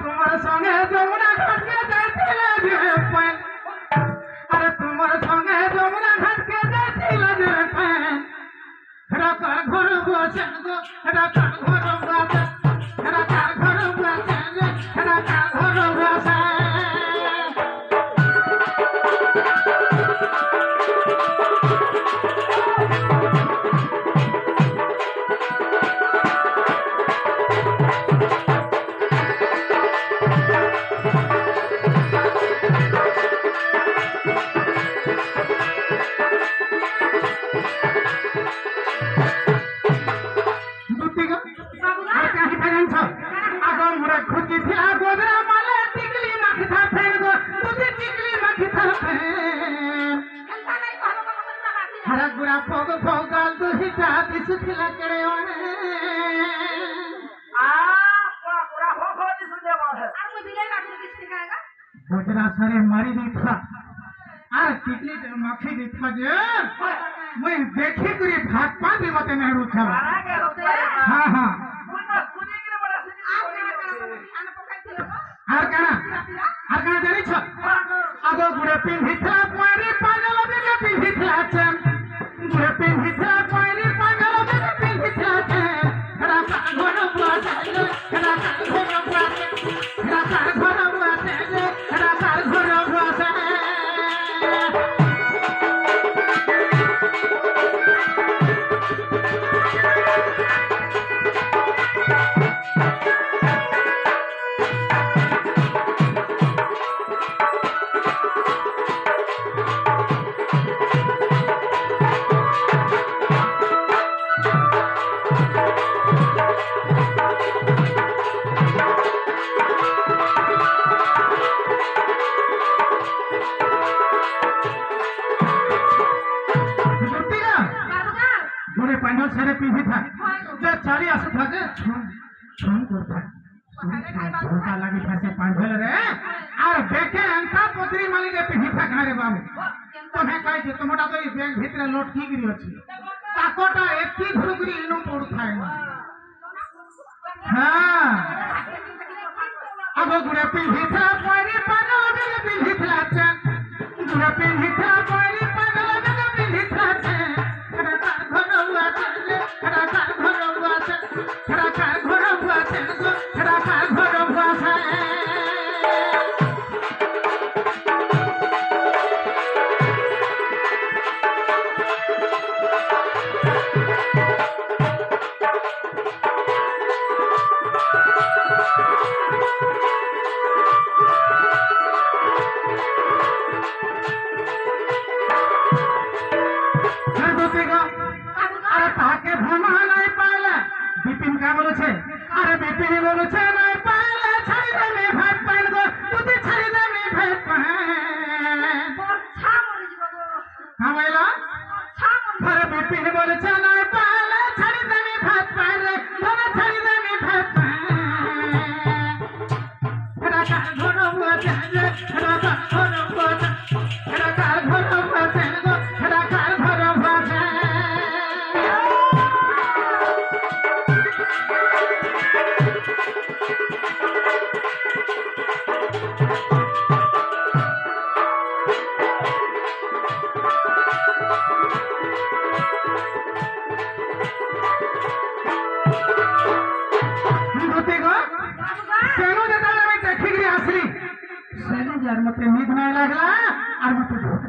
তোমার সঙ্গে যমুনা ঘাটকে যাইছিল যে পান আরে তোমার সঙ্গে যমুনা ঘাটকে যাইছিল যে পান হেরা কার ঘর বসে গো হেরা কার ঘর বসে হেরা কার ঘর বসে হেরা কার ঘর বসে मारी दी था टिकली मखी दी था जे मैं देखी करी भात पानी मते नेहरू था हां हां आर काना जानी छ आगो गुडे पिंधिथला पानी पागल बेके पिंधिथला छ गुडे पिंधिथला पानी पागल बेके पिंधिथला छ हरा घर बुआ हरा घर बुआ हरा घर बुआ हरा घर बुआ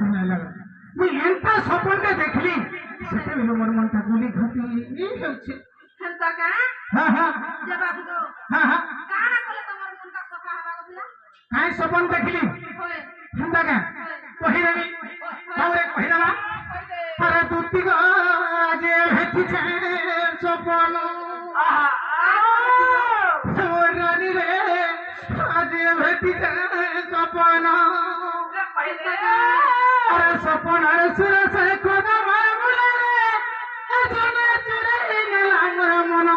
নাই লাগা মুই এন্তা সপনটা দেখলি সেটা বিলো মোর মনটা গুলি ঘাটি হেউছে হেন্তা কা হ্যাঁ হ্যাঁ যে বাবু গো হ্যাঁ হ্যাঁ কানা কলে তোমার মনটা সফা হবা গছিলা কাই সপন দেখলি হয় হেন্তা কা কহিদেবি তাহলে কহিদামা আরে দুটি গো যে হেটিছে সপন রানী রে আজ হেটিছে সপন আরে সপন আরে সুরে সে কোদা মার মুলে রে এজনে চুরে গেলাম রে মন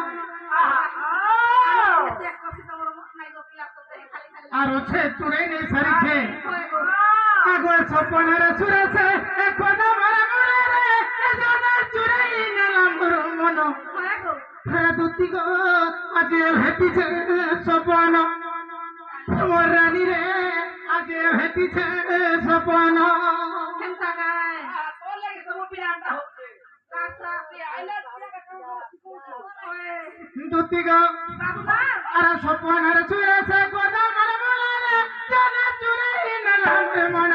চেক করছি তোমার মন নাই গো ক্লাস করতে খালি খালি আর ওছে চুরে নেই সারিছে হয় গো আগো সপন আরে সুরে সে কোদা মার মুলে রে এজনে চুরে গেলাম রে মন হয় গো আরে দুটি গো আজ হেটিছে সপন মোর রানী রে আজ হেটিছে সপন হেন্তা গায় তো লাগে তো পিরান্তা হচ্ছে কাছা পি আইলা পিরা কা হয় দুটি গো বাবু গো আরে সপন আরে চুরে সে কোদা মার মুলে রে এজনে চুরে গেলাম রে মন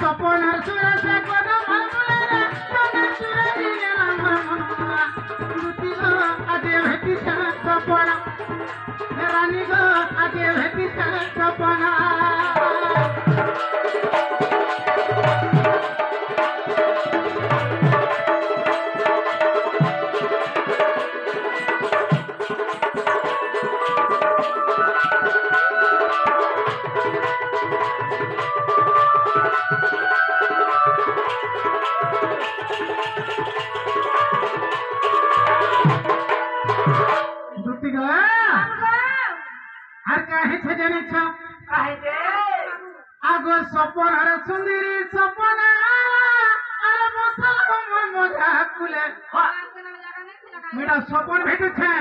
সপন আরে চুরে সে কোদা মার মুলে রে এজনে চুরে গেলাম রে মন দুটি গো আজ হেটিছে সপন রানী গো আজ হেটিছে সপন দুটি গো আর কাহে ছে জানিছ কাহে দে আগো সপন আর সুন্দরী সপন আর বসল মোর মজা কুলে মেডা সপন ভেটুছে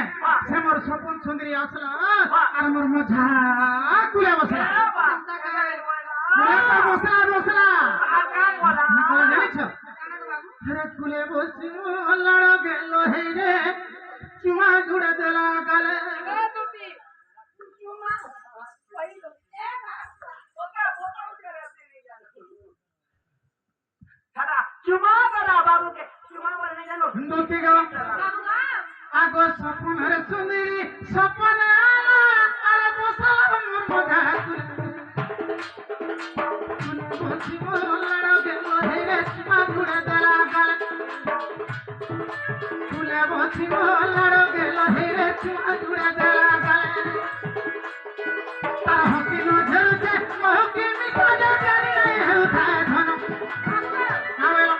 সে মোর সপন সুন্দরী আসলা আর মোর মজা কুলে বসলা বসলা বসলা জানিছ আরে কুলে বসি লড় গেল হেই রে চুমা জুড়ে দেলা গালে দুটি গো আগো সপন আর সুন্দরী সপন আর বসল মোর মজা কুলে বসি লড় গেল হেই রে চুমা জুড়ে দেলা গালে ফুলে বসিব লড় গেল হেরে চুমা জুড়ে দেলা গালে তার হকি নঝরছে মহকি মিঠা জানি নাই হেউথায় ধন আবেল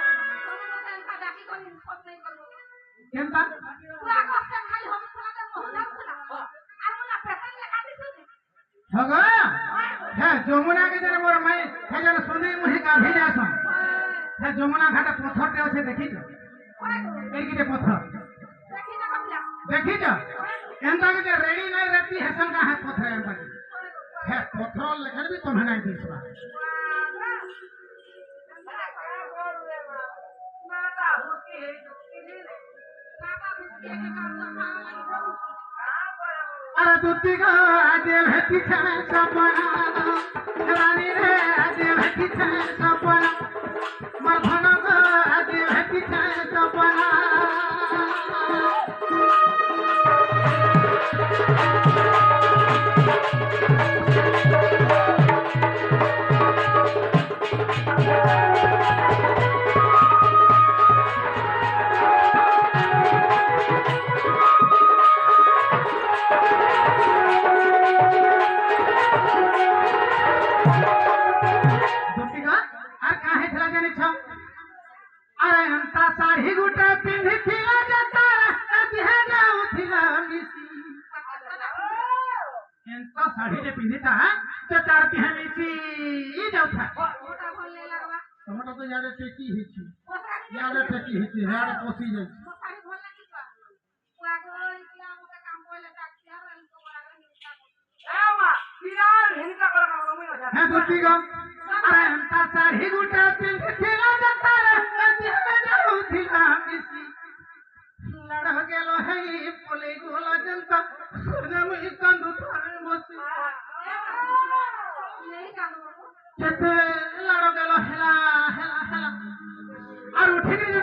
কেনতা হগ হ্যাঁ যমুনা কে যেন মোর মাই হ্যাঁ যেন সুন্দরী মুহি গাভি যাসন হ্যাঁ যমুনা ঘাটে পথরটে আছে দেখিছ এইকিটে পথর দেখিছ এন্তা যে রেডি নাই রেতি হেসন কা হাত পথর এন্তা হ্যাঁ পথর লেখার বি তুমি নাই দিছবা আরে দুটি গো আজ ভেটিছে সপন রানী রে আজ ভেটিছে সপন মোর ধন গো আজ ভেটিছে সপন দুটি গো আর কাহে ছিল জানিছ আরে এন্তা শাড়ি গুটা পিন্ধিছিলা যে তার দেহে যাউছিলা মিশি এন্তা শাড়িতে পিন্ধিতা যে তার দেহে মিশি যাউথা তোমরা তো ইয়ারে টেকি হিছি ইয়ারে টেকি হিছি ইয়ারে পসি যাইছি হ্যাঁ দুটি গো আরে এন্তা শাড়ি গুটা পিন্ধিছিলা যে তার দেহে যাউছিলা মিশি লড় গেল হেই পলে গোলা জনতা সুরমই কান্দু থাই বসি যেতে